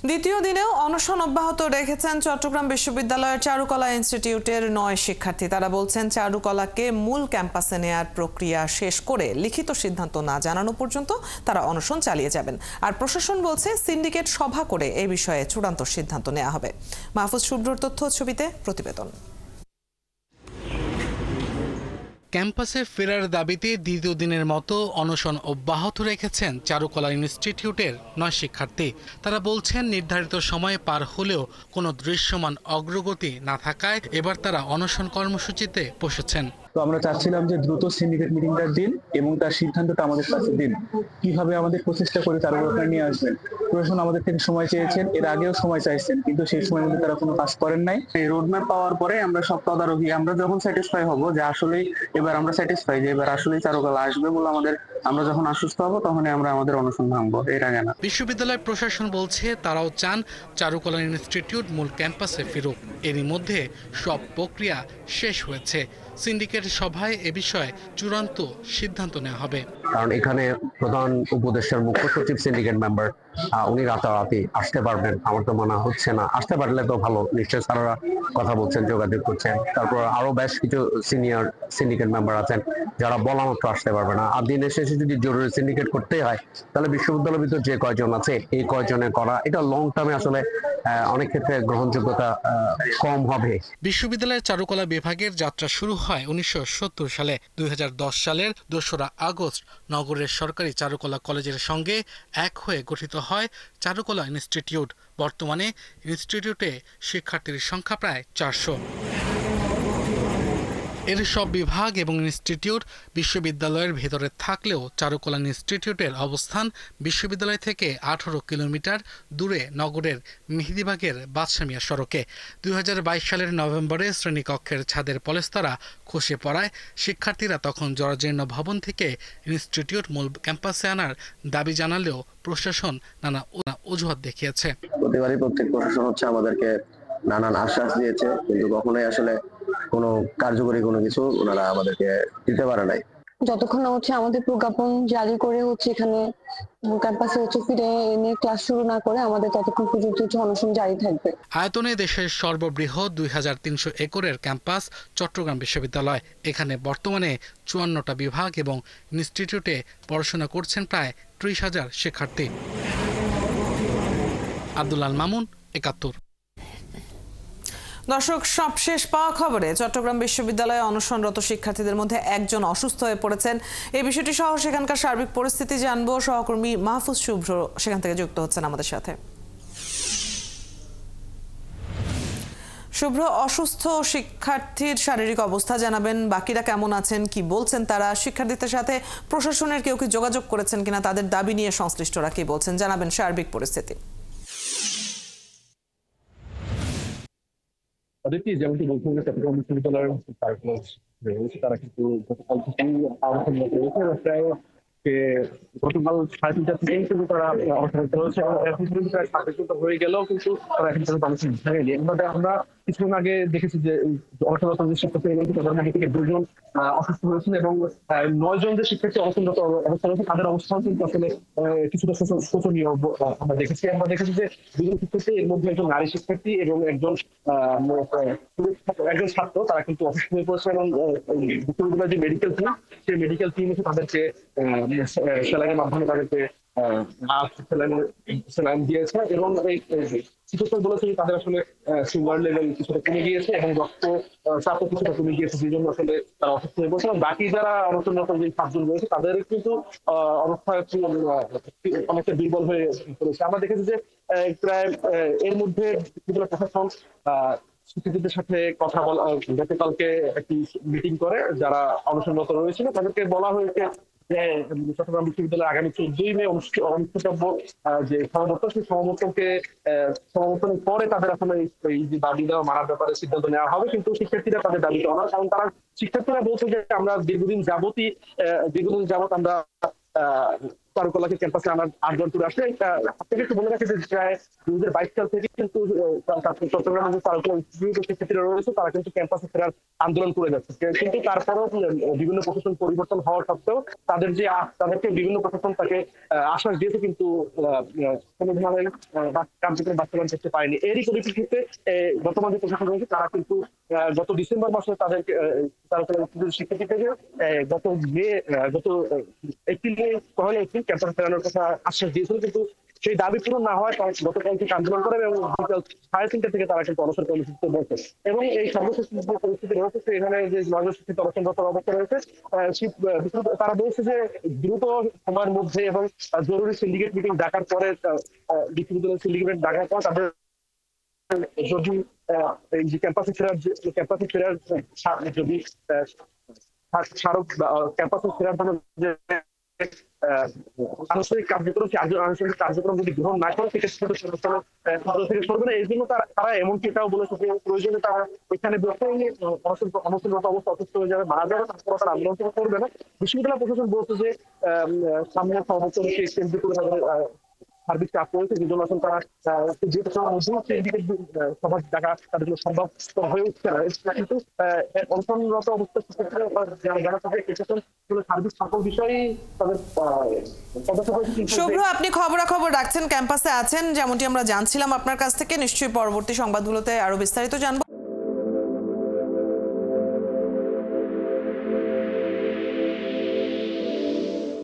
দ্বিতীয় দিনেও অনশন অব্যাহত রেখেছেন চট্টগ্রাম বিশ্ববিদ্যালয়ের চারুকলা ইনস্টিটিউটের ৯ শিক্ষার্থী। তারা বলছেন, চারুকলাকে মূল ক্যাম্পাসে নেয়ার প্রক্রিয়া শেষ করে লিখিত সিদ্ধান্ত না জানানো পর্যন্ত তারা অনশন চালিয়ে যাবেন। আর প্রশাসন বলছে, সিন্ডিকেট সভা করে এ বিষয়ে চূড়ান্ত সিদ্ধান্ত নেওয়া হবে। মাহফুজ শুভ্রর তথ্য ছবিতে প্রতিবেদন। ক্যাম্পাসে ফেরার দাবিতে দ্বিতীয় দিনের মতো অনশন অব্যাহত রেখেছেন চারুকলা ইনস্টিটিউটের ৯ শিক্ষার্থী। তারা বলছেন, নির্ধারিত সময় পার হলেও কোনো দৃশ্যমান অগ্রগতি না থাকায় এবার তারা অনশন কর্মসূচিতে বসেছেন। তো আমরা চাচ্ছিলাম যে দ্রুত সিন্ডিকেট মিটিংটার দিন এবং তার সিদ্ধান্তটা আমাদের কাছে দিন, কিভাবে আমাদের প্রচেষ্টা করে তার উপর নিয়ে আসবেন। প্রশাসন আমাদের থেকে সময় চেয়েছেন, এর আগেও সময় চাইছেন, কিন্তু সেই সময়ের মধ্যে তারা কোনো কাজ করেন নাই। এই রোডম্যাপ পাওয়ার পরে আমরা সব তদারকি, আমরা যখন স্যাটিসফাই হব যে আসলেই এবার আমরা স্যাটিসফাই যে এবার আসলেই চারুকলা আসবে বলে আমরা যখন আশ্বস্ত হব তখনই আমরা আমাদের অনশন ভাঙবো, এর আগে না। বিশ্ববিদ্যালয় প্রশাসন বলছে, তারাও চান চারুকলা ইনস্টিটিউট মূল ক্যাম্পাসে ফিরুক। এরই মধ্যে সব প্রক্রিয়া শেষ হয়েছে। সিন্ডিকেট সভায় এ বিষয়ে চূড়ান্ত সিদ্ধান্ত নেওয়া হবে। কারণ এখানে প্রধান উপদেষ্টার মুখ্য সচিব সিন্ডিকেট মেম্বার, উনি রাতারাতি আসতে পারবেন আমার তো মনে হচ্ছে না। আসতে পারলে তো ভালো, নিশ্চয় স্যাররা কথা বলছেন, যোগাযোগ করছেন। তারপর আরো বেশ কিছু সিনিয়র সিন্ডিকেট মেম্বার আছেন যারা বলা মাত্র আসতে পারবে না। আর দিনের শেষে যদি জরুরি সিন্ডিকেট করতে হয়, তাহলে বিশ্ববিদ্যালয়ের ভিতর যে কয়জন আছে এই কয়জনে করা, এটা লং টার্মে আসলে অনেক ক্ষেত্রে গ্রহণযোগ্যতা কম হবে। বিশ্ববিদ্যালয়ের চারুকলা বিভাগের যাত্রা শুরু হয় ১৯৭০ সালে। ২০১০ সালের ২রা আগস্ট নগরের সরকারি চারুকলা কলেজের সঙ্গে এক হয়ে গঠিত হয় চারুকলা ইনস্টিটিউট। বর্তমানে ইনস্টিটিউটে শিক্ষার্থীর সংখ্যা প্রায় ৪০০। এর সব বিভাগ এবং ইনস্টিটিউট বিশ্ববিদ্যালয়ের ভেতরে থাকলেও চারুকলা ইনস্টিটিউটের অবস্থান বিশ্ববিদ্যালয় থেকে ১৮ কিলোমিটার দূরে নগরের মেহেদীবাগের বাদশা মিয়া সড়কে। ২০২২ সালের নভেম্বরে শ্রেণীকক্ষের ছাদের পলেস্তারা খসে পড়ায় শিক্ষার্থীরা তখন জরাজীর্ণ ভবন থেকে ইনস্টিটিউট মূল ক্যাম্পাসে আনার দাবি জানালেও প্রশাসন নানা অজুহাত দেখিয়েছে। প্রতিবারই প্রত্যেক প্রশাসন আমাদেরকে নানান আশ্বাস দিয়েছে, কিন্তু কখনোই আসলে কোনো কার্যকরী কোনো কিছু ওনারা আমাদেরকে দিতে পারে নাই। যতক্ষণ না আমাদের প্রজ্ঞাপন জারি করে এখানে ক্যাম্পাসে ফিরে এনে ক্লাস শুরু না করে আমাদের ততক্ষণ পর্যন্ত অনশন জারি থাকবে। আয়তনে দেশের সর্ববৃহৎ ২৩০০ একরের ক্যাম্পাস চট্টগ্রাম বিশ্ববিদ্যালয়। এখানে বর্তমানে ৫৪টা বিভাগ এবং ইনস্টিটিউটে পড়াশোনা করছেন প্রায় ৩০,০০০ শিক্ষার্থী। আব্দুল মামুন, ৭১। দর্শক, সবশেষ পাওয়া খবরে চট্টগ্রাম বিশ্ববিদ্যালয়ে অনশনরত শিক্ষার্থীদের মধ্যে একজন অসুস্থ হয়ে পড়েছেন। এই বিষয়টি সহ সেখানকার সার্বিক পরিস্থিতি জানবো। সহকর্মী মাহফুজ শুভ্র সেখান থেকে যুক্ত হচ্ছেন আমাদের সাথে। শুভ্র, অসুস্থ শিক্ষার্থীর শারীরিক অবস্থা জানাবেন, বাকিরা কেমন আছেন, কি বলছেন তারা, শিক্ষার্থীদের সাথে প্রশাসনের কেউ কি যোগাযোগ করেছেন কিনা, তাদের দাবি নিয়ে সংশ্লিষ্টরা কি বলছেন, জানাবেন সার্বিক পরিস্থিতি। তাদেরকে যেমনটি বলছেন যে চট্টগ্রাম বিশ্ববিদ্যালয়ের তারা কিন্তু গতকাল থেকেই প্রায় গতকাল ৩:৩০ থেকেই কিন্তু তারা অবস্থান করেছে এবং এখন পর্যন্ত প্রায় ৭ হয়ে গেলেও কিন্তু তারা এখন পর্যন্ত অবস্থান থাকেনি। আমরা কিছুক্ষণ আগে দেখেছি যে অবসররত যে শিক্ষার্থী তাদের মধ্যে থেকে ২ জন অসুস্থ হয়েছেন এবং ৯ জন যে শিক্ষার্থী অবস্থানরত অবস্থান রয়েছে তাদের অবস্থান কিন্তু আসলে কিছুটা শোচনীয় আমরা দেখেছি যে ২ জন শিক্ষার্থী, এর মধ্যে একজন নারী শিক্ষার্থী এবং একজন ছাত্র, তারা কিন্তু অসুস্থ হয়ে পড়েছে এবং বিশ্ববিদ্যালয়ের যে মেডিকেল টিম, সেই মেডিকেল টিম এসে তাদেরকে স্যালাইনের মাধ্যমে তাদেরকে স্যালাইন দিয়েছে এবং এই চিকিৎসক বলেছে তাদের আসলে সুগার লেভেল কিছুটা কমে গিয়েছে এবং রক্ত চাপও কিছুটা কমে গিয়েছে, সেই জন্য আসলে তারা অসুস্থ হয়ে পড়ছে। এবং বাকি যারা অনশনরত যে ৭ জন রয়েছে তাদের কিন্তু অবস্থা অনেকটা দুর্বল হয়ে পড়েছে। আমরা দেখেছি যে প্রায় এর মধ্যে প্রশাসন শিক্ষার্থীদের সাথে কথা বলা, গতকালকে একটি মিটিং করে যারা অনশনরত রয়েছিল তাদেরকে বলা হয়েছে যে চট্টগ্রাম বিশ্ববিদ্যালয়ে আগামী ১৪ই মে অনুষ্ঠিতব্য যে সমাবর্তন, সেই সমাবর্তনের পরে তাদের আসলে এই যে দাবি দেওয়া মানার ব্যাপারে সিদ্ধান্ত নেওয়া হবে। কিন্তু শিক্ষার্থীরা তাদের দাবিটা অনার, কারণ শিক্ষার্থীরা বলছে যে আমরা দীর্ঘদিন যাবত আমরা চারুকলাকে ক্যাম্পাসে আনার আন্দোলন করে আসছে। আপনাকে একটু বলে রাখি যে প্রায় 2022 সাল থেকে কিন্তু চট্টগ্রামের যে চারুকলা ইনস্টিটিউটের শিক্ষার্থীরা রয়েছে তারা কিন্তু ক্যাম্পাসে ফেরার আন্দোলন করে যাচ্ছে, কিন্তু তারপরেও বিভিন্ন প্রশাসন পরিবর্তন হওয়া সত্ত্বেও তাদেরকে বিভিন্ন প্রশাসন তাকে আশ্বাস দিয়েছে, কিন্তু কোনো ধরনের কার্যক্রম বাস্তবায়ন করতে পারেনি। এরই পরিপ্রেক্ষিতে বর্তমান যে প্রশাসন রয়েছে তারা কিন্তু গত ডিসেম্বর মাসে তাদেরকে চারুকলা ইনস্টিটিউটের শিক্ষার্থী থেকে গত এপ্রিল ক্যাম্পাসে ফেরানোর কথা আশ্বাস দিয়েছিল, কিন্তু সেই দাবি পূরণ না হয় গতকাল থেকে আন্দোলন করে এবং বিকাল 3:30 থেকে তারা কিন্তু অনশন কর্মসূচিতে বসে। এবং এই সর্বশেষ যে পরিস্থিতি রয়েছে সেখানে যে নজরশিক্ষিত অনশনরত অবস্থা রয়েছে, তারা বলছে যে দ্রুত সময়ের মধ্যে এবং জরুরি সিন্ডিকেট মিটিং ডাকার পরে বিশ্ববিদ্যালয়ের সিন্ডিকেট ডাকার পর তাদের যদি এই যে ক্যাম্পাসে ফেরার যদি স্মারক ক্যাম্পাসে ফেরার জন্য যে আনুষ্ঠানিক কার্যক্রম যদি গ্রহণ না করে সেক্ষেত্রে থেকে সরবে না। এই জন্য তারা এমনকি এটাও বলেছে যে প্রয়োজনে তারা এখানে অনশনরত অবস্থা অসুস্থ হয়ে যাবে, মারা যাবে, তারপরে তারা আন্দোলন করবে না। বিশ্ববিদ্যালয় প্রশাসন বলছে যে সামনে সর্বোচ্চকে কেন্দ্র করে তাদের সার্বিক চাপ রয়েছে, যে জন্য আসলে তারা যেহেতু সবার টাকা তাদের জন্য সম্ভব হয়ে উঠছে না, কিন্তু অনশনরত অবস্থা যারা তাদের সার্বিক সকল বিষয়ে তাদের শুভ্র, আপনি খবরাখবর রাখছেন, ক্যাম্পাসে আছেন, যেমনটি আমরা জানছিলাম আপনার কাছ থেকে। নিশ্চয়ই পরবর্তী সংবাদগুলোতে আরো বিস্তারিত জানবো।